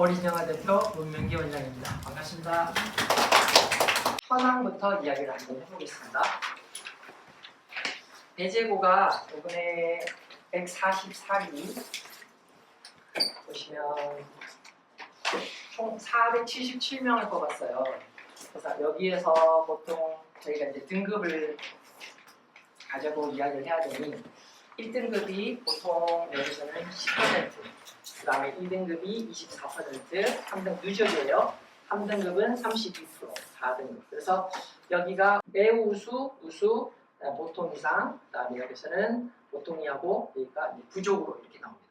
어린영화 대표 문명기 원장입니다. 반갑습니다. 현황부터 이야기를 한번 해보겠습니다. 배제고가 이번에 144기 보시면 총 477명을 뽑았어요. 그래서 여기에서 보통 저희가 이제 등급을 가지고 이야기를 해야 되니 1등급이 보통 여기서는 10%, 그 다음에 2등급이 24%, 3등 누적이에요. 3등급은 32%, 4등급. 그래서 여기가 매우 우수, 우수, 보통 이상, 그 다음에 여기서는 보통이하고 여기가 부족으로 이렇게 나옵니다.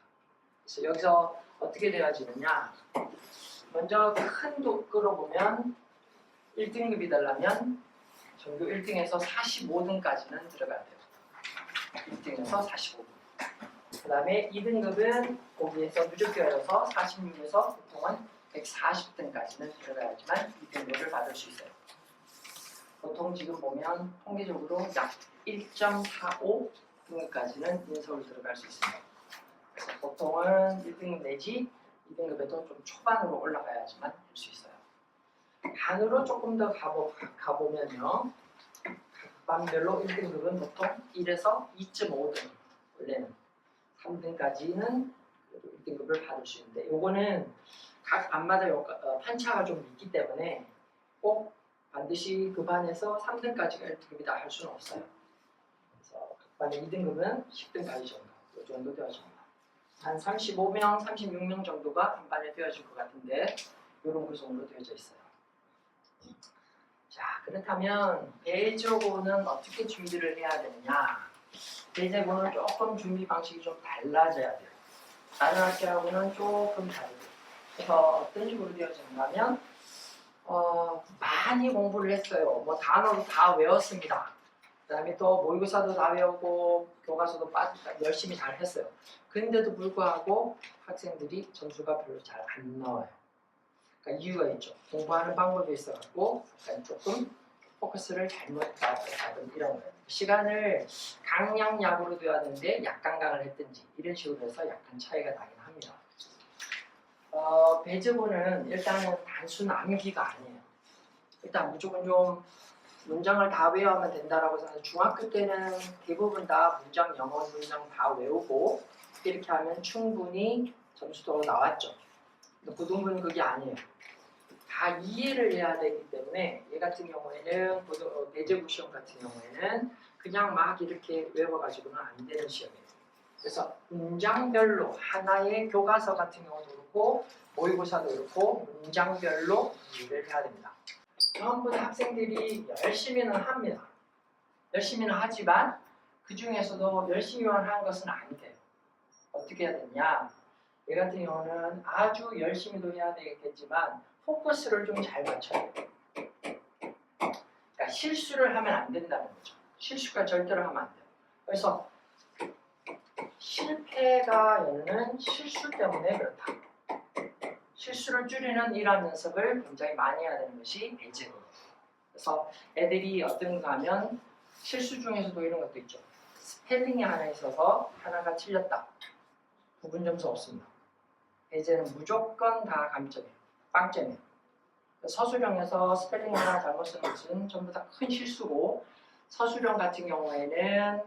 그래서 여기서 어떻게 되어지느냐. 먼저 큰 도구로 보면 1등급이 되려면 전교 1등에서 45등까지는 들어가야 돼요. 1등에서 45등. 그 다음에 2등급은 거기에서 누적되어서 46에서 보통은 140등까지는 들어가야지만 2등급을 받을 수 있어요. 보통 지금 보면 통계적으로 약 1.45 등급까지는 인서울 들어갈 수 있습니다. 그래서 보통은 1등급 내지 2등급에도 좀 초반으로 올라가야지만 할 수 있어요. 반으로 조금 더 가보면요. 각 반별로 1등급은 보통 1에서 2.5등, 원래는 3등까지는 1등급을 받을 수 있는데 요거는 각 반마다 편차가 좀 있기 때문에 꼭 반드시 그 반에서 3등까지가 1등급이다 할 수는 없어요. 그래서 각 반의 2등급은 10등까지 정도, 이 정도 되어집니다. 한 35명, 36명 정도가 한 반에 되어질 것 같은데 이런 구성으로 되어져 있어요. 자, 그렇다면 배제고는 어떻게 준비를 해야 되느냐? 배제고는 조금 준비 방식이 좀 달라져야 돼요. 다른 학교하고는 조금 다르죠. 그래서 어떤 식으로 되어지냐면 많이 공부를 했어요. 뭐 단어도 다 외웠습니다. 그 다음에 또 모의고사도 다 외우고 교과서도 열심히 잘 했어요. 그런데도 불구하고 학생들이 점수가 별로 잘 안 나와요. 그러니까 이유가 있죠. 공부하는 방법이 있어갖고 약간 조금 포커스를 잘못 잡은 이런 거예요. 시간을 강약약으로 둬야 되는데 약강강을 했든지 이런 식으로 해서 약간 차이가 나긴 합니다. 배제고는 일단은 단순 암기가 아니에요. 일단 무조건 좀 문장을 다 외워야만 된다라고 해서 중학교 때는 대부분 다 문장, 영어 문장 다 외우고 이렇게 하면 충분히 점수도 나왔죠. 고등부는 그게 아니에요. 다 이해를 해야 되기 때문에 얘 같은 경우에는 배제고 시험 같은 경우에는 그냥 막 이렇게 외워가지고는 안 되는 시험이에요. 그래서 문장별로 하나의 교과서 같은 경우도 그렇고 모의고사도 그렇고 문장별로 이해를 해야 됩니다. 전부 다 학생들이 열심히는 합니다. 열심히는 하지만 그 중에서도 열심히만 하는 것은 안 돼요. 어떻게 해야 되냐? 얘 같은 경우는 아주 열심히도 해야 되겠지만 포커스를 좀 잘 맞춰야 돼요. 그러니까 실수를 하면 안 된다는 거죠. 실수가 절대로 하면 안 돼요. 그래서 실패가 있는 실수 때문에 그렇다. 실수를 줄이는 이러한 연습을 굉장히 많이 해야 되는 것이 배제고예요. 그래서 애들이 어떤가 하면 실수 중에서도 이런 것도 있죠. 스펠링이 하나 있어서 하나가 틀렸다. 부분 점수 없습니다. 배제는 무조건 다 감점이에요. 빵점이에요. 서술형에서 스펠링 하나 잘못 쓴 것은 전부 다 큰 실수고 서술형 같은 경우에는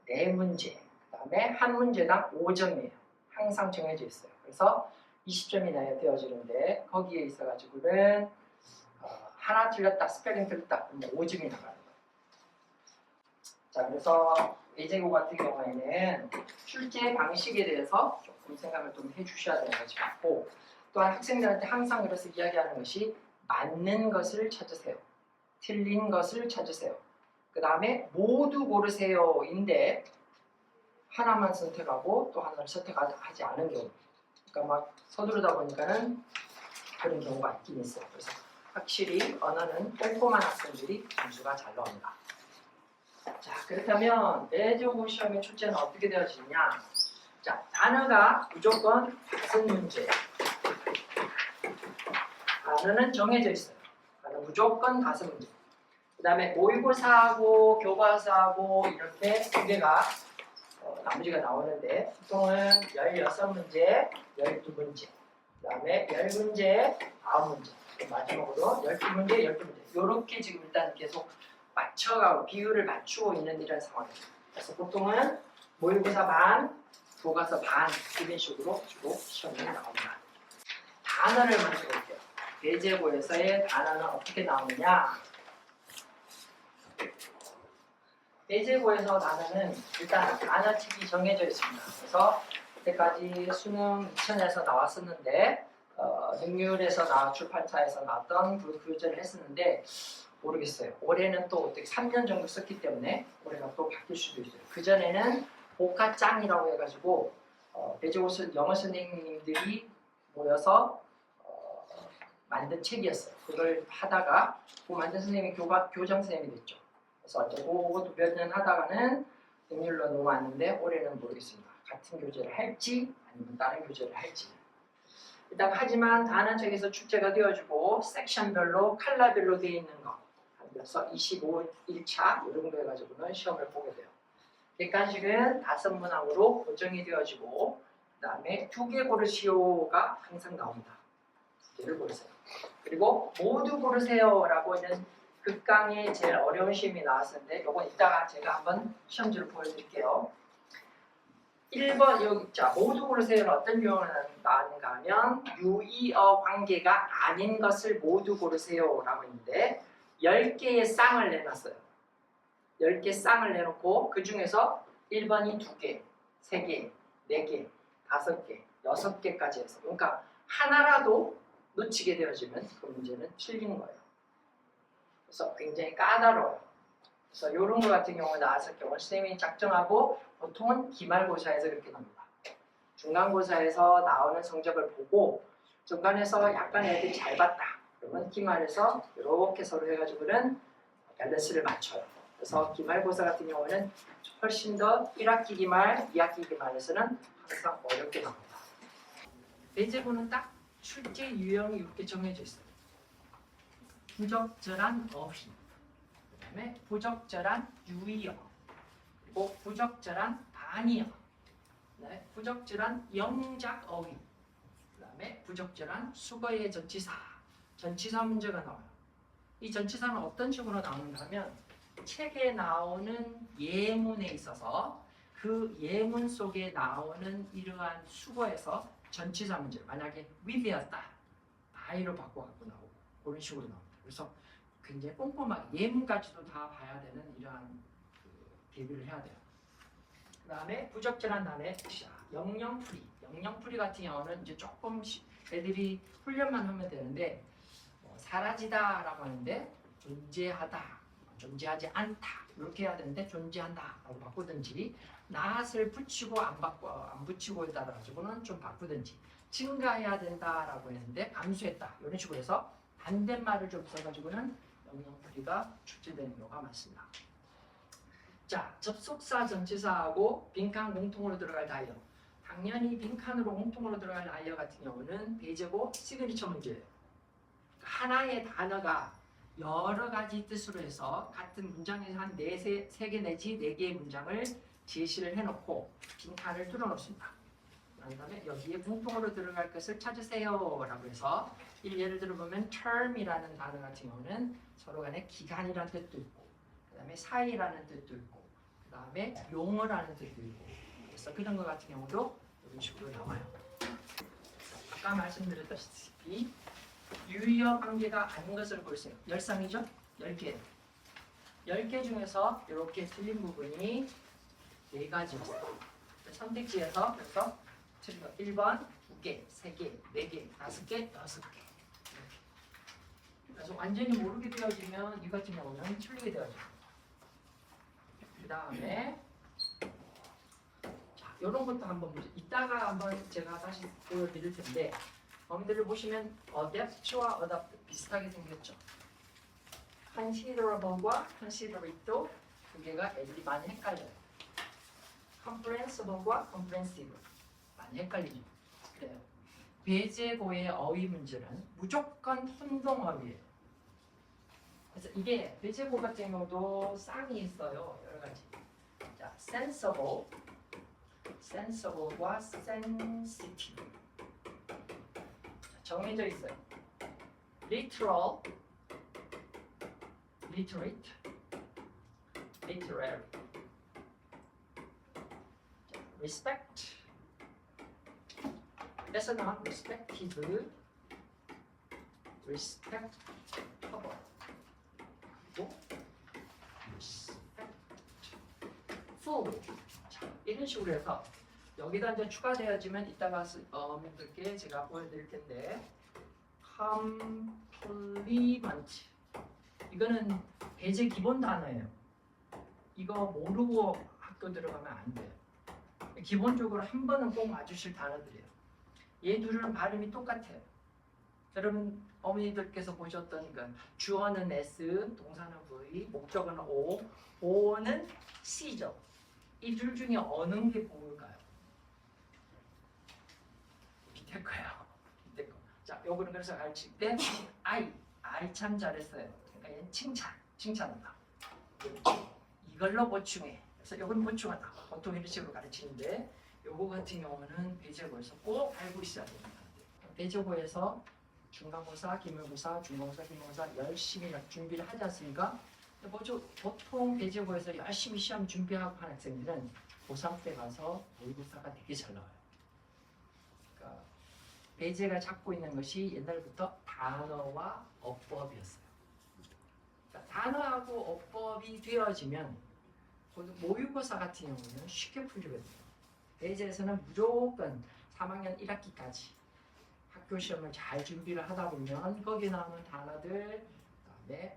4문제, 그 다음에 한 문제당 5점이에요. 항상 정해져 있어요. 그래서 20점이 되어지는데 거기에 있어가지고는 하나 틀렸다, 스펠링 틀렸다, 그러면 5점이 나가는 거예요. 자, 그래서 배제고 같은 경우에는 출제 방식에 대해서 조금 생각을 좀 해주셔야 되는 것이 같고 또한 학생들한테 항상 그래서 이야기하는 것이 맞는 것을 찾으세요. 틀린 것을 찾으세요. 그 다음에 모두 고르세요인데 하나만 선택하고 또 하나를 선택하지 않은 경우 그러니까 막 서두르다 보니까는 그런 경우가 있긴 있어요. 그래서 확실히 언어는 꼼꼼한 학생들이 점수가 잘 나옵니다. 자, 그렇다면 배제고 시험의 출제는 어떻게 되어지느냐? 자, 단어가 무조건 5문제예요. 단어는 정해져 있어요. 단어 무조건 5문제. 그 다음에 모의고사하고 교과서하고 이렇게 두 개가 나머지가 나오는데 보통은 16문제, 12문제 그다음에 10문제, 9문제. 마지막으로 12문제, 12문제. 이렇게 지금 일단 계속 맞춰가고 비율을 맞추고 있는 이런 상황입니다. 그래서 보통은 모의고사 반, 교과서 반 이런 식으로 주로 시험이 나옵니다. 단어를 먼저 볼게요. 배제고에서의 단어는 어떻게 나오느냐? 배제고에서 단어는 일단 단어책이 정해져 있습니다. 그래서 그때까지 수능 2000에서 나왔었는데 능률에서 출판사에서 나왔던 그 교재를 했었는데 모르겠어요. 올해는 또 어떻게 3년 정도 썼기 때문에 올해가 또 바뀔 수도 있어요. 그전에는 복화짱이라고 해가지고 배제고 영어 선생님들이 모여서 만든 책이었어요. 그걸 하다가 그 만든 선생님이 교장 선생님이 됐죠. 그래서 어쩌고 몇 년 하다가는 능률로 넘어왔는데 올해는 모르겠습니다. 같은 교재를 할지 아니면 다른 교재를 할지. 일단 하지만 단어책에서 출제가 되어지고 섹션별로 컬러별로 되어 있는 거. 그래서 25일차 이런 거 해가지고는 시험을 보게 돼요. 객관식은 5문항으로 고정이 되어지고 그 다음에 2개 고르시오가 항상 나옵니다. 2개를 고르세요. 그리고 모두 고르세요라고 있는 극강의 제일 어려운 시험이 나왔었는데 이건 이따가 제가 한번 시험지를 보여드릴게요. 1번 여기 자 모두 고르세요는 어떤 유형으로 나왔는가 하면 유의어 관계가 아닌 것을 모두 고르세요라고 있는데 10개의 쌍을 내놨어요. 10개 쌍을 내놓고 그 중에서 1번이 2개, 3개, 4개, 5개, 6개까지 해서 그러니까 하나라도 놓치게 되어지면 그 문제는 틀린 거예요. 그래서 굉장히 까다로워요. 그래서 이런 거 같은 경우 나왔을 경우 선생님이 작정하고 보통은 기말고사에서 그렇게 나옵니다. 중간고사에서 나오는 성적을 보고 중간에서 약간 애들이 잘 봤다. 그러면 기말에서 이렇게 서로 해가지고는 밸런스를 맞춰요. 그래서 기말고사 같은 경우는 훨씬 더 1학기 기말, 2학기 기말에서는 항상 어렵게 나옵니다. 배제고는 딱 출제 유형이 이렇게 정해져 있어요. 부적절한 어휘, 그 다음에 부적절한 유의어, 그리고 부적절한 반의어, 네, 부적절한 영작 어휘, 그 다음에 부적절한 수거의 전치사, 전치사 문제가 나와요. 이 전치사는 어떤 식으로 나오는가 하면 책에 나오는 예문에 있어서 그 예문 속에 나오는 이러한 수거에서 전치사 문제, 만약에 with였다, by로 바꿔갖고 나오고 그런 식으로 나옵니다. 그래서 굉장히 꼼꼼하게 예문까지도 다 봐야 되는 이러한 대비를 해야 돼요. 그 다음에 부적절한 단어의 영영풀이. 영영풀이 같은 경우는 이제 조금씩 애들이 훈련만 하면 되는데 사라지다라고 하는데 존재하다, 존재하지 않다 이렇게 해야 되는데 존재한다라고 바꾸든지 낫을 붙이고 안 붙이고에 따라 가지고는 좀 바꾸든지 증가해야 된다라고 했는데 감소했다 이런 식으로 해서 반대말을 좀 써가지고는 영영풀이가 출제되는 경우가 많습니다. 자, 접속사 전치사하고 빈칸 공통으로 들어갈 다이어. 당연히 빈칸으로 공통으로 들어갈 다이어 같은 경우는 배제고 시그니처 문제예요. 하나의 단어가 여러 가지 뜻으로 해서 같은 문장에서 한 3개 내지 4개의 문장을 제시를 해놓고 빈칸을 뚫어놓습니다. 그 다음에 여기에 공통으로 들어갈 것을 찾으세요 라고 해서 예를 들어보면 term이라는 단어 같은 경우는 서로 간에 기간이라는 뜻도 있고 그 다음에 사이라는 뜻도 있고 그 다음에 용어라는 뜻도 있고 그래서 그런 것 같은 경우도 이런 식으로 나와요. 아까 말씀드렸다시피 유의어 관계가 아닌 것을 보세요. 10쌍이죠? 10개. 10개 중에서 이렇게 틀린 부분이 4가지였어요. 선택지에서 그래서 틀린 거 1번, 2개, 3개, 4개, 5개, 6개. 그래서 완전히 모르게 되어지면 이 같은 경우는 틀리게 되어져요. 그 다음에 자, 이런 것도 한번 보죠. 이따가 한번 제가 다시 보여드릴 텐데 범위들을 보시면 adapt와 adapt 비슷하게 생겼죠. considerable과 considerate도 두 개가 애들이 많이 헷갈려요. comprehensible과 comprehensive 많이 헷갈리죠. 그래요. 배제고의 어휘 문제는 무조건 혼동어휘예요. 그래서 이게 배제고 같은 경우도 쌍이 있어요. 여러 가지. 자, sensible과 sensitive. 정해져 있어요. literal, literate, literary. respect, 뺏어나간 respected, respectable, 그리고 respectful. 자, 이런 식으로 해서 여기다 이제 추가되어지면 이따가 여러분들께 제가 보여드릴 텐데 complement 이거는 배제 기본 단어예요. 이거 모르고 학교 들어가면 안 돼요. 기본적으로 한 번은 꼭 맞으실 단어들이에요. 얘 둘은 발음이 똑같아요. 여러분 어머니들께서 보셨던 그 주어는 S, 동사는 V, 목적어는 O, 보어는 C죠. 이 둘 중에 어느 게 보일까요? 밑에 거요. 밑에 거. 자, 요거는 그래서 가르칠 때 I 참 잘했어요. 그러니까 얘는 칭찬한다. 이걸로 보충해. 그래서 요건 보충하다. 보통 이런 식으로 가르치는데 요거 같은 경우는 배제고에서 꼭 알고 있어야 됩니다. 배제고에서 중간고사, 기말고사, 중간고사, 기말고사 열심히 준비를 하지 않습니까? 보통 배제고에서 열심히 시험 준비하고 하는 학생들은 고3 때 가서 모의고사가 되게 잘 나와요. 그러니까 배제가 잡고 있는 것이 옛날부터 단어와 어법이었어요. 그러니까 단어하고 어법이 되어지면 모의고사 같은 경우는 쉽게 풀리거든요. 배제에서는 무조건 3학년 1학기까지 학교 시험을 잘 준비를 하다 보면 거기 나오는 단어들, 그다음에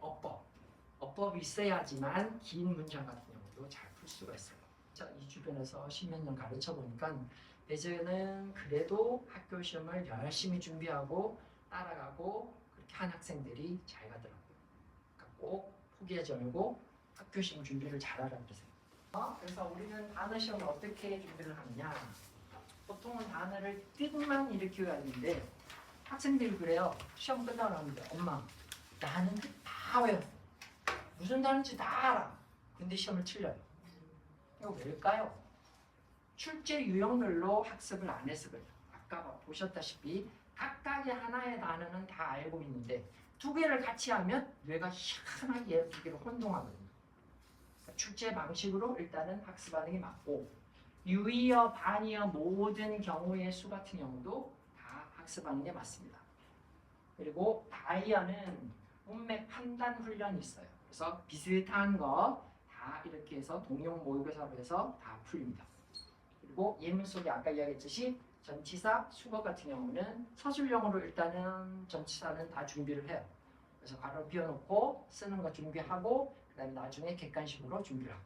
어법이 있어야지만 긴 문장 같은 경우도 잘 풀 수가 있어요. 자, 이 주변에서 십몇 년 가르쳐 보니까 배제는 그래도 학교 시험을 열심히 준비하고 따라가고 그렇게 한 학생들이 잘 가더라고요. 그러니까 꼭 포기하지 말고 학교 시험 준비를 잘하라고 그러세요. 그래서 우리는 단어 시험을 어떻게 준비를 하느냐? 보통은 단어를 뜻만 일으켜야 하는데 학생들이 그래요. 시험 끝나고 나는데 엄마 나는 다 외웠어. 무슨 단어인지 다 알아. 근데 시험을 틀려요. 이거 왜일까요? 출제 유형별로 학습을 안 해서 그래요. 아까 보셨다시피 각각의 하나의 단어는 다 알고 있는데 두 개를 같이 하면 뇌가 희한하게 두 개를 혼동하거든요. 출제 방식으로 일단은 학습하는 게 맞고 유의어, 반의어 모든 경우의 수 같은 경우도 다 학습하는 게 맞습니다. 그리고 다이어는 문맥 판단 훈련이 있어요. 그래서 비슷한 거 다 이렇게 해서 동용 모의고사로 해서 다 풀립니다. 그리고 예문 속에 아까 이야기했듯이 전치사, 수거 같은 경우는 서술형으로 일단은 전치사는 다 준비를 해요. 그래서 괄호 비워놓고 쓰는 거 준비하고 그 다음에 나중에 객관식으로 준비를 하고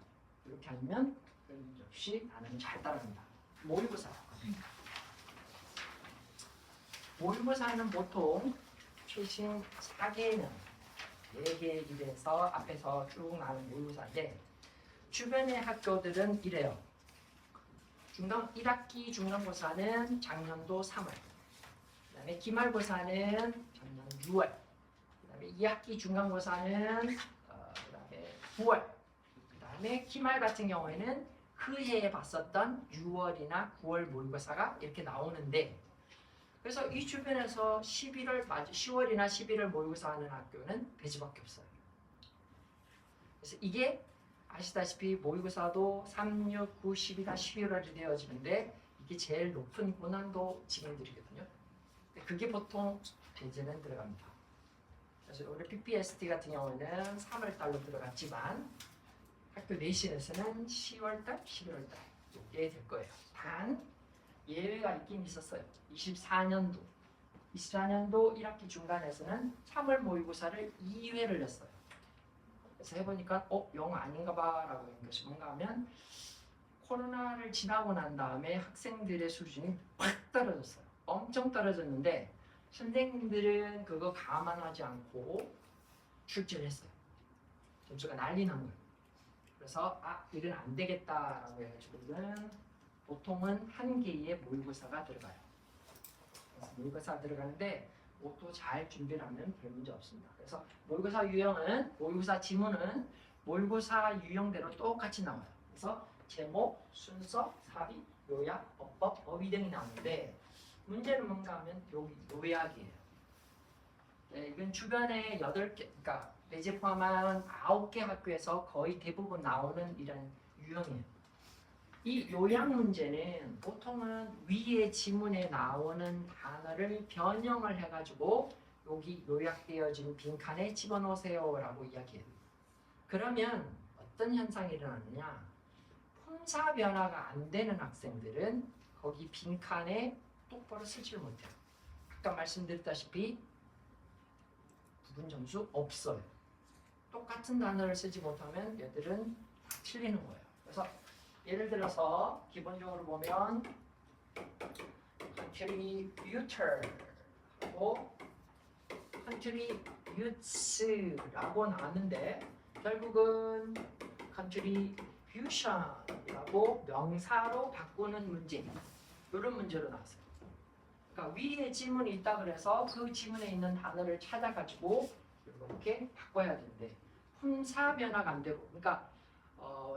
이렇게 하면 별 문제 없이 단어는 잘 따라갑니다. 모의고사. 모의고사는 보통 최신 4개년 4개의 길에서 앞에서 쭉 나오는 모의고사인데 주변의 학교들은 이래요. 1학기 중간고사는 작년도 3월, 그 다음에 기말고사는 작년 6월, 그 다음에 2학기 중간고사는 그 다음에 9월, 그 다음에 기말 같은 경우에는 그 해에 봤었던 6월이나 9월 모의고사가 이렇게 나오는데 그래서 이 주변에서 10월이나 11월 모의고사 하는 학교는 배지밖에 없어요. 그래서 이게 아시다시피 모의고사도 3, 6, 9, 10이나 11월이 되어지는데 이게 제일 높은 고난도 지경들이거든요. 그게 보통 배제는 들어갑니다. 그래서 우리 PPST 같은 경우는 3월달로 들어갔지만 학교 내신에서는 10월달, 11월달 이게 될 거예요. 단 예외가 있긴 있었어요. 24년도 1학기 중간에서는 3월 모의고사를 2회를 냈어요. 그래서 해보니까 영 아닌가 봐 라고 하는 것이 뭔가 하면 코로나를 지나고 난 다음에 학생들의 수준이 확 떨어졌어요. 엄청 떨어졌는데 선생님들은 그거 감안하지 않고 출제를 했어요. 점수가 난리 난 거예요. 그래서 이건 안 되겠다라고 해가지고는 보통은 한 개의 모의고사가 들어가요. 그래서 모의고사가 들어가는데 그것도 잘 준비를 하면 별 문제 없습니다. 그래서 모의고사 유형은 모의고사 지문은 모의고사 유형대로 똑같이 나와요. 그래서 제목, 순서, 사비, 요약, 어법, 어휘 등이 나오는데 문제는 뭔가 하면 여기 요약이에요. 네, 이건 주변에 8개, 그러니까 배제 포함한 9개 학교에서 거의 대부분 나오는 이런 유형이에요. 이 요약 문제는 보통은 위에 지문에 나오는 단어를 변형을 해가지고 여기 요약되어진 빈칸에 집어넣으세요라고 이야기해요. 그러면 어떤 현상이 일어나느냐? 품사 변화가 안 되는 학생들은 거기 빈칸에 똑바로 쓰지를 못해요. 아까 말씀드렸다시피 부분 점수 없어요. 똑같은 단어를 쓰지 못하면 얘들은 다 틀리는 거예요. 그래서 예를 들어서 기본적으로 보면 contributor하고 contribute라고 나왔는데 결국은 contribution이라고 명사로 바꾸는 문제, 이런 문제로 나왔어요. 그러니까 위에 지문이 있다 그래서 그 지문에 있는 단어를 찾아가지고 이렇게 바꿔야 되는데 품사 변화가 안 되고, 그러니까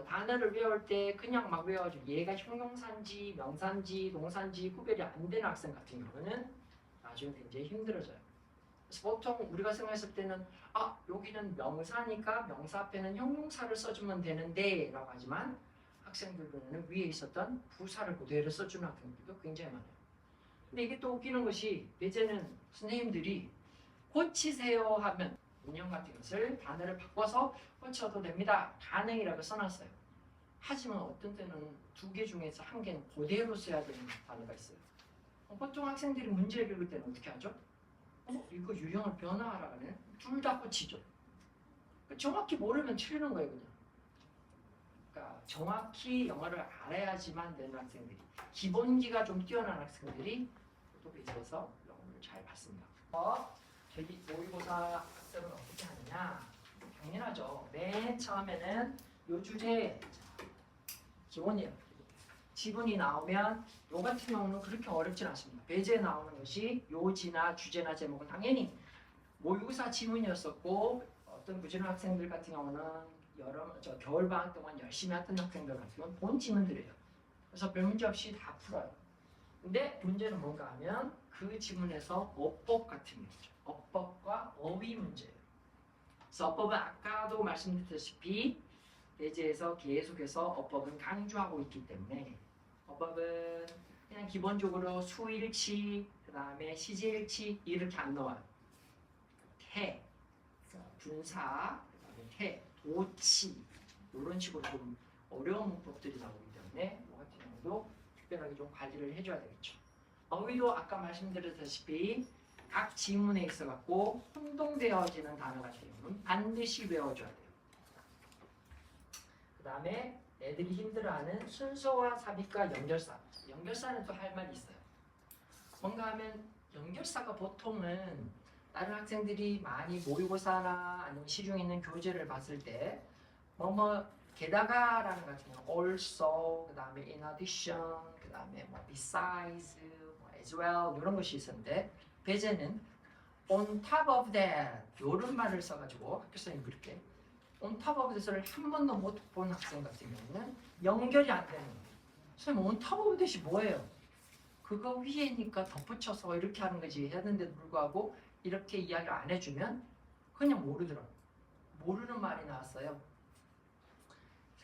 단어를 외울 때 그냥 막 외워가지고 얘가 형용사인지 명사인지 동사인지 구별이 안 되는 학생 같은 경우는 나중에 굉장히 힘들어져요. 그래서 보통 우리가 생각했을 때는 여기는 명사니까 명사 앞에는 형용사를 써주면 되는데 라고 하지만 학생들은 위에 있었던 부사를 그대로 써주는 학생들도 굉장히 많아요. 근데 이게 또 웃기는 것이 예전에는 선생님들이 고치세요 하면 운영 같은 것을 단어를 바꿔서 고쳐도 됩니다. 가능이라고 써놨어요. 하지만 어떤 때는 2개 중에서 1개는 그대로 써야 되는 단어가 있어요. 보통 학생들이 문제를 읽을 때는 어떻게 하죠? 이거 유형을 변화하라 그러네. 둘 다 고치죠. 정확히 모르면 틀리는 거예요, 그냥. 그러니까 정확히 영어를 알아야지만 되는 학생들이, 기본기가 좀 뛰어난 학생들이 또 배제해서 영어를 잘 받습니다. 저희 모의고사 학습을 어떻게 하느냐? 당연하죠. 맨 처음에는 요 주제 기본이에요. 지문이 나오면 요 같은 경우는 그렇게 어렵진 않습니다. 배제에 나오는 것이 요지나 주제나 제목은 당연히 모의고사 지문이었었고, 어떤 부지런 학생들 같은 경우는 겨울방학 동안 열심히 했던 학생들 같은 경우는 본 지문들이에요. 그래서 별 문제 없이 다 풀어요. 근데 문제는 뭔가 하면 그 지문에서 어법 같은 경우죠. 어법과 어휘 문제예요. 그래서 어법은 아까도 말씀드렸다시피 배제에서 계속해서 어법은 강조하고 있기 때문에 어법은 그냥 기본적으로 수일치, 그 다음에 시제일치 이렇게 안 나와요. 태, 분사, 그 다음에 태, 도치 이런 식으로 좀 어려운 문법들이 나오기 때문에 이 같은 경우도 특별하게 좀 관리를 해줘야 되겠죠. 어휘도 아까 말씀드렸다시피 각 지문에 있어갖고 혼동되어지는 단어 같은 경우는 반드시 외워줘야 돼요. 그 다음에 애들이 힘들어하는 순서와 삽입과 연결사. 연결사는 또 할 말이 있어요. 뭔가 하면 연결사가 보통은 다른 학생들이 많이 모의고사나 아니면 시중에 있는 교재를 봤을 때 게다가라는 같은 경우 also, 그 다음에 in addition, 그 다음에 besides, as well 이런 것이 있었는데 배제는 on top of that 이런 말을 써가지고 학교 선생님이 그렇게 on top of that을 한 번도 못 본 학생 같은 경우는 연결이 안 되는 거예요. 선생님 on top of that이 뭐예요? 그거 위에니까 덧붙여서 이렇게 하는 거지 했는데도 불구하고 이렇게 이야기를 안 해주면 그냥 모르더라고요. 모르는 말이 나왔어요.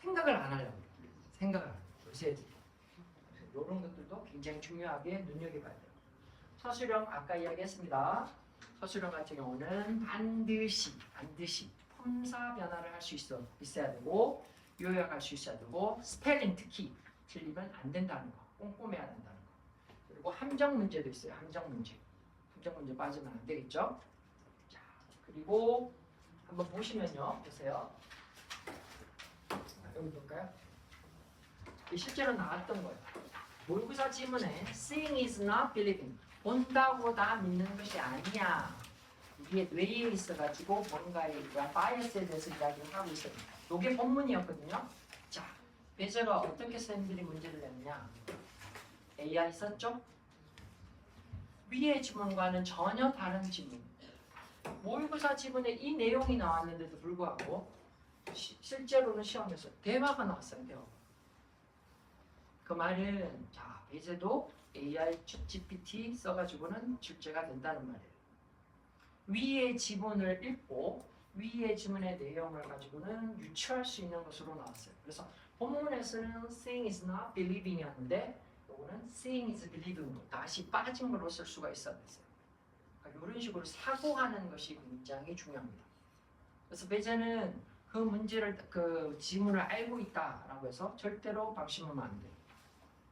생각을 안 하려고 그래요. 생각을 안 해요. 요새 애들이. 이런 것들도 굉장히 중요하게 눈여겨봐야 돼요. 서술형 아까 이야기했습니다. 서술형 같은 경우는 반드시 품사 변화를 할 수 있어야 되고 요약할 수 있어야 되고 스펠링 특히 틀리면 안 된다는 거, 꼼꼼해야 된다는 거. 그리고 함정 문제도 있어요. 함정 문제 빠지면 안 되겠죠. 자, 그리고 한번 보시면요, 보세요. 여기 볼까요? 실제로 나왔던 거예요. 모의고사 지문에 seeing is not believing, 본다고 다 믿는 것이 아니야. 이게 뇌에 있어가지고 뭔가에 대한 바이어스에 대해서 이야기를 하고 있어요. 이게 본문이었거든요. 자, 배제가 어떻게 선생님들이 문제를 냈냐? AI 썼죠? 위의 지문과는 전혀 다른 지문. 모의고사 지문에 이 내용이 나왔는데도 불구하고 실제로는 시험에서 대화가 나왔어요. 대화. 그 말은 자, 배제도 AI GPT 써가지고는 출제가 된다는 말이에요. 위의 지문을 읽고 위의 지문의 내용을 가지고는 유추할 수 있는 것으로 나왔어요. 그래서 본문에서는 seeing is not believing이었는데 이거는 seeing is believing으로 다시 빠진 걸로 쓸 수가 있었어요. 그러니까 이런 식으로 사고하는 것이 굉장히 중요합니다. 그래서 배제는 그 문제를 그 지문을 알고 있다라고 해서 절대로 방심하면 안 돼요.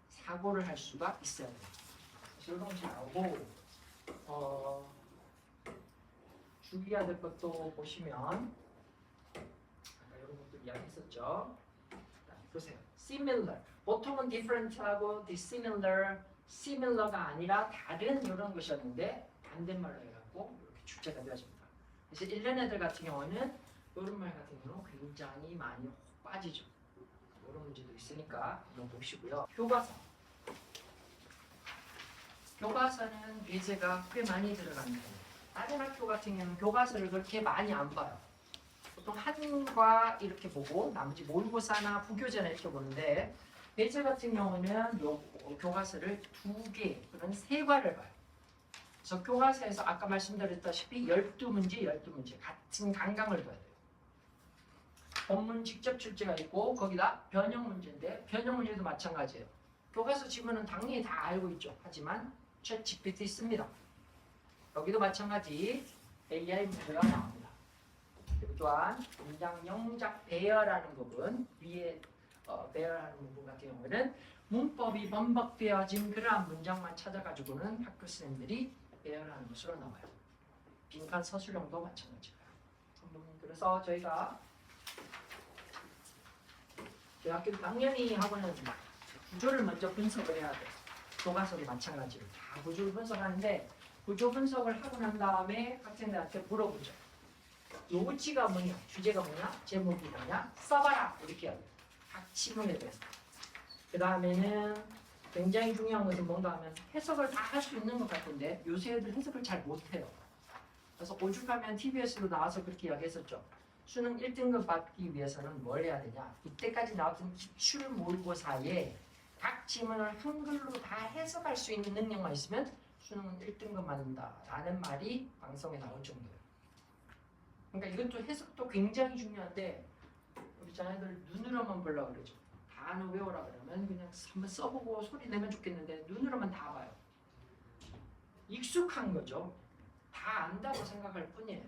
사고를 할 수가 있어야 돼요. 그래서 이런 것이 나오고 주의해야 될 것도 보시면 아까 이런 것도 이야기했었죠. 보세요. similar. 보통은 different하고 dissimilar, similar가 아니라 다른 이런 것이었는데 반대말로 해갖고 이렇게 출제가 되어집니다. 그래서 1년 애들 같은 경우는 이런 말 같은 경우는 굉장히 많이 혹 빠지죠. 이런 문제도 있으니까 이거 보시고요. 교과서. 교과서는 배제가 꽤 많이 들어갑니다. 다른 학교 같은 경우는 교과서를 그렇게 많이 안 봐요. 보통 한과 이렇게 보고 나머지 모의고사나 부교재나 이렇게 보는데 배제 같은 경우는 요 교과서를 2개 또는 3과를 봐요. 그래서 교과서에서 아까 말씀드렸다시피 12문제, 12문제 같은 강강을 봐야 돼요. 본문 직접 출제가 있고 거기다 변형 문제인데 변형 문제도 마찬가지예요. 교과서 지문은 당연히 다 알고 있죠. 하지만 챗 GPT 씁니다. 여기도 마찬가지 AI 문제가 나옵니다. 그리고 또한 문장 영작 배열하는 부분 위에 배열하는 부분 같은 경우는 문법이 번복되어진 그러한 문장만 찾아가지고는 학교 선생님들이 배열하는 것으로 나와요. 빈칸 서술형도 마찬가지고요. 그래서 저희가 저희 학교 당연히 하고는 구조를 먼저 분석을 해야 돼요. 교과서도 마찬가지로 다 구조를 분석하는데 구조 분석을 하고 난 다음에 학생들한테 물어보죠. 요지가 뭐냐, 주제가 뭐냐, 제목이 뭐냐, 써봐라 이렇게 해야 돼요. 각 지문에 대해서. 그 다음에는 굉장히 중요한 것은 뭔가 하면 해석을 다 할 수 있는 것 같은데 요새 애들 해석을 잘 못해요. 그래서 오죽하면 TBS로 나와서 그렇게 이야기했었죠. 수능 1등급 받기 위해서는 뭘 해야 되냐. 이때까지 나왔던 기출 모의고사에 각 지문을 한글로 다 해석할 수 있는 능력만 있으면 수능은 1등급 맞는다라는 말이 방송에 나올 정도예요. 그러니까 이것도 해석도 굉장히 중요한데 우리 자녀들 눈으로만 보려고 그러죠. 단어 외우라 그러면 그냥 한번 써보고 소리 내면 좋겠는데 눈으로만 다 봐요. 익숙한 거죠. 다 안다고 생각할 뿐이에요.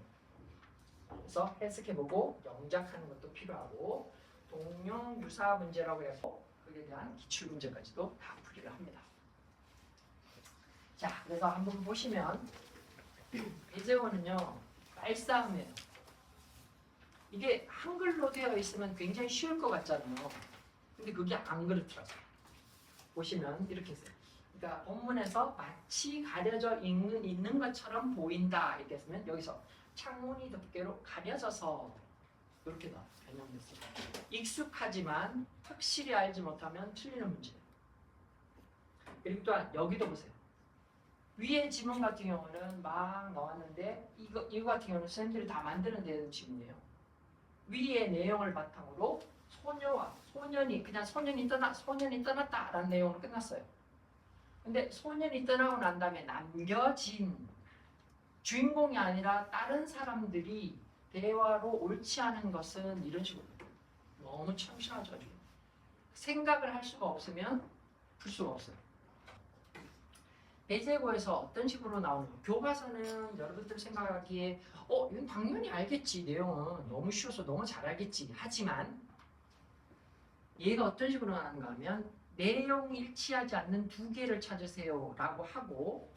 그래서 해석해보고 영작하는 것도 필요하고 동용 유사 문제라고 해서 그에 대한 기출 문제까지도 다 풀이를 합니다. 자, 그래서 한번 보시면 배제어는요 말싸움이에요. 이게 한글로 되어 있으면 굉장히 쉬울 것 같잖아요. 근데 그게 안 그렇더라고요. 보시면 이렇게 써요. 그러니까 본문에서 마치 가려져 있는 것처럼 보인다 이렇게 쓰면 여기서 창문이 덮개로 가려져서 이렇게 나와요. 변형됐어요. 익숙하지만 확실히 알지 못하면 틀리는 문제예요. 그리고 또한 여기도 보세요. 위에 지문 같은 경우는 막 나왔는데 이거 같은 경우는 선생님들이 다 만드는 데는 지문이에요. 위의 내용을 바탕으로 소녀와 소년이 그냥 소년이 떠났다라는 내용으로 끝났어요. 근데 소년이 떠나고 난 다음에 남겨진 주인공이 아니라 다른 사람들이 대화로 옳지 않은 것은 이런 식으로 너무 청심하죠. 생각을 할 수가 없으면 풀 수가 없어요. 배제고에서 어떤 식으로 나오는 교과서는 여러분들 생각하기에 이건 당연히 알겠지. 내용은 너무 쉬워서 너무 잘 알겠지. 하지만 얘가 어떤 식으로 나오는가 하면 내용 일치하지 않는 2개를 찾으세요 라고 하고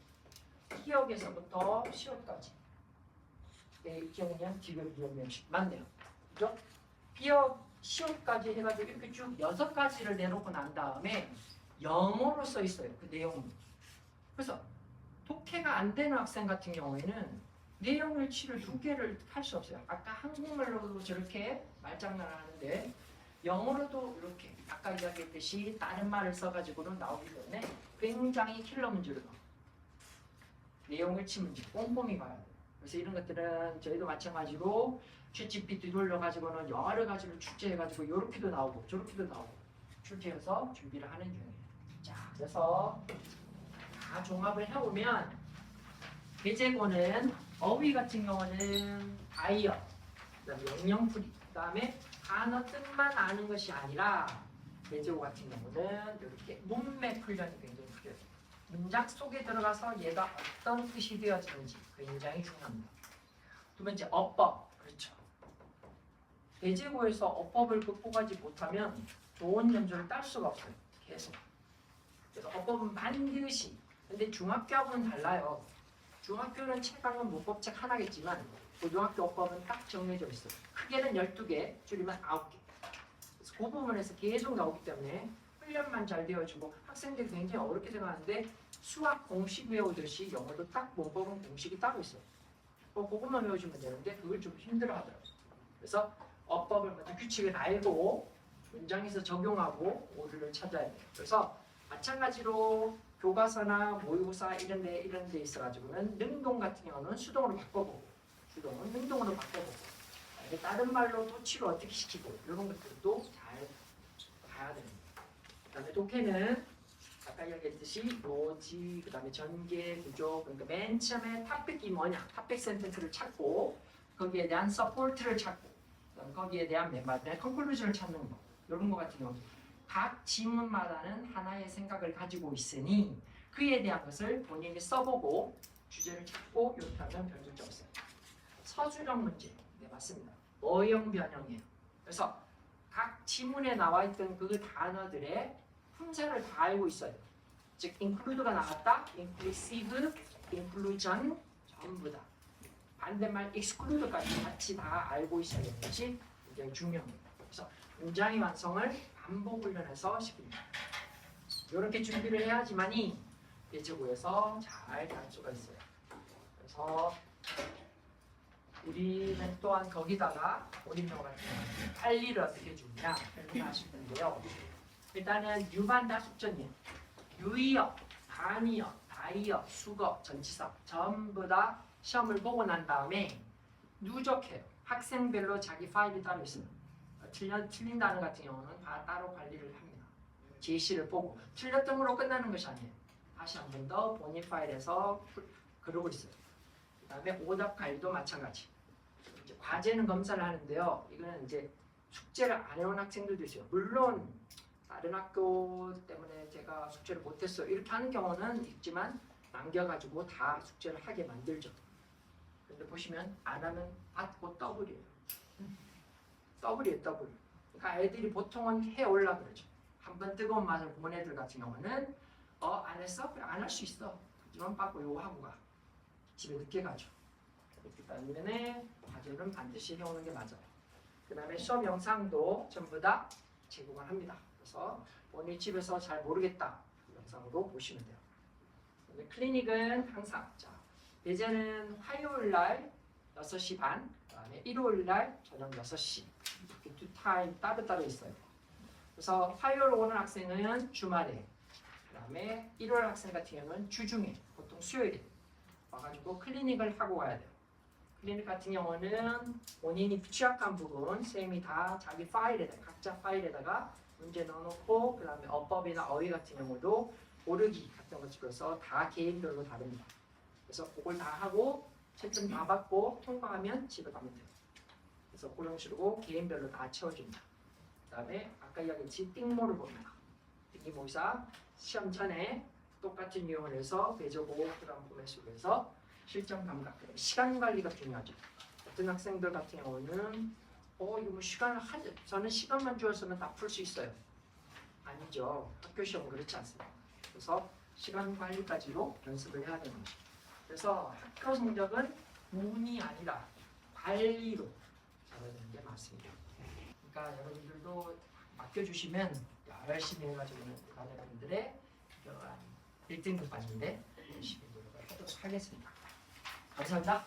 기억에서부터 시험까지 기억량, 기억, 기억량식 맞네요. 그죠? 기억, 시험까지 해가지고 이렇게 쭉 6가지를 내놓고 난 다음에 영어로 써 있어요. 그 내용은. 그래서 독해가 안 되는 학생 같은 경우에는 내용 일치를 2개를 할 수 없어요. 아까 한국말로도 저렇게 말장난을 하는데 영어로도 이렇게 아까 이야기했듯이 다른 말을 써가지고는 나오기 때문에 굉장히 킬러 문제로 나와요. 내용 일치 문제 꼼꼼히 봐야 돼요. 그래서 이런 것들은 저희도 마찬가지로 챗GPT 돌려가지고는 여러 가지를 출제해가지고 이렇게도 나오고 저렇게도 나오고 출제해서 준비를 하는 중이에요. 자, 그래서 다 종합을 해오면 배제고는 어휘 같은 경우는 다이어, 그다음에 영영풀이, 그다음에 단어 뜻만 아는 것이 아니라 배제고 같은 경우는 이렇게 문맥 훈련이 굉장히 필요해요. 문장 속에 들어가서 얘가 어떤 뜻이 되어지는지 굉장히 중요합니다. 두 번째 어법, 그렇죠. 배제고에서 어법을 극복하지 못하면 좋은 점수를 딸 수가 없어요. 계속. 그래서 어법은 반드시. 근데 중학교하고는 달라요. 중학교는 책방은 문법책 하나겠지만 고등학교 어법은 딱 정해져 있어요. 크게는 12개, 줄이면 9개. 그래서 그 부분에서 계속 나오기 때문에 훈련만 잘 되어주고 학생들이 굉장히 어렵게 생각하는데 수학 공식 외우듯이 영어도 딱 문법은 공식이 따로 있어요. 그것만 외워주면 되는데 그걸 좀 힘들어하더라고요. 그래서 어법을 먼저 규칙을 알고 문장에서 적용하고 오류를 찾아야 돼요. 그래서 마찬가지로 교과서나 모의고사 이런 데 있어가지고는 능동 같은 경우는 수동으로 바꿔보고 수동은 능동으로 바꿔보고 다른 말로 도치를 어떻게 시키고 이런 것들도 잘 봐야 됩니다. 그 다음에 독해는 아까 얘기했듯이 로지, 그 다음에 전개, 구조, 그러니까 맨 처음에 탑백이 뭐냐, 탑백 센텐스를 찾고 거기에 대한 서포트를 찾고 거기에 대한 맨 마지막에 컨클루전을 찾는 거 이런 거 같은 경우 각 지문마다는 하나의 생각을 가지고 있으니 그에 대한 것을 본인이 써보고 주제를 찾고 이렇게 하면 별 문제 없어요. 서술형 문제, 네 맞습니다. 어형 변형이에요. 그래서 각 지문에 나와 있던 그 단어들의 품사를 다 알고 있어야 돼요. 즉 include가 나왔다, inclusive, inclusion 전부 다. 반대말 exclude까지 같이 다 알고 있어야 되는 것이 굉장히 중요합니다. 그래서 문장의 완성을 반복 훈련해서 시킵니다. 이렇게 준비를 해야지만이 배제고에서 잘 갈 수가 있어요. 그래서 우리는 또한 거기다가 올인형 같은 경우는 빨리를 어떻게 주냐 이렇게 하실 텐데요. 일단은 유반다 숙전이에요. 유의어, 단위어, 다이어, 수거, 전치사 전부 다 시험을 보고 난 다음에 누적해요. 학생별로 자기 파일이 따로 있어요. 틀린 단어 같은 경우는 다 따로 관리를 합니다. 제시를 보고 틀렸던 걸로 끝나는 것이 아니에요. 다시 한 번 더 본인 파일에서 그러고 있어요. 그 다음에 오답 관리도 마찬가지. 이제 과제는 검사를 하는데요. 이거는 이제 숙제를 안 해온 학생들도 있어요. 물론 다른 학교 때문에 제가 숙제를 못했어요. 이렇게 하는 경우는 있지만 남겨가지고 다 숙제를 하게 만들죠. 근데 보시면 안 하면 받고 더블이에요. 더블이에요, 더블. 그러니까 애들이 보통은 해올라 그러죠. 한번 뜨거운 맛을 본 애들 같은 경우는 안 했어? 그래 안 할 수 있어. 하지만 받고 요거 하고 가. 집에 늦게 가죠. 그렇기 때문에 과제는 반드시 해오는 게 맞아요. 그 다음에 시험 영상도 전부 다 제공을 합니다. 그래서 본인 집에서 잘 모르겠다 영상으로 보시면 돼요. 클리닉은 항상 예제는 화요일 날 6시 반, 그 다음에 일요일 날 저녁 6시 이렇게 두 타임 따로따로 있어요. 그래서 화요일 오는 학생은 주말에, 그 다음에 일요일 학생 같은 경우는 주중에, 보통 수요일에 와가지고 클리닉을 하고 가야 돼요. 클리닉 같은 경우는 본인이 취약한 부분 쌤이 다 자기 파일에다 각자 파일에다가 문제 넣어놓고 그 다음에 어법이나 어휘 같은 경우도 고르기 같은 것 찍어서 다 개인별로 다릅니다. 그래서 그걸 다 하고 채점 다 받고 통과하면 집에 가면 돼요. 그래서 그런 식으로 개인별로 다 채워줍니다. 그 다음에 아까 이야기했듯이 띵모를 봅니다. 띵모의사 시험 전에 똑같은 유형을 해서 배제고 그다음 포맷 속에서 실전 감각, 시간 관리가 중요하죠. 어떤 학생들 같은 경우는 이거 뭐 시간을 저는 시간만 주었으면 다 풀 수 있어요. 아니죠. 학교 시험은 그렇지 않습니다. 그래서 시간 관리까지도 연습을 해야 되는 거죠. 그래서 학교 성적은 운이 아니라 관리로 잡아야 되는 게 맞습니다. 그러니까 여러분들도 맡겨주시면 열심히 해가지고는 여러분들의 1등급 받는데 열심히 노력을 하도록 하겠습니다. 감사합니다.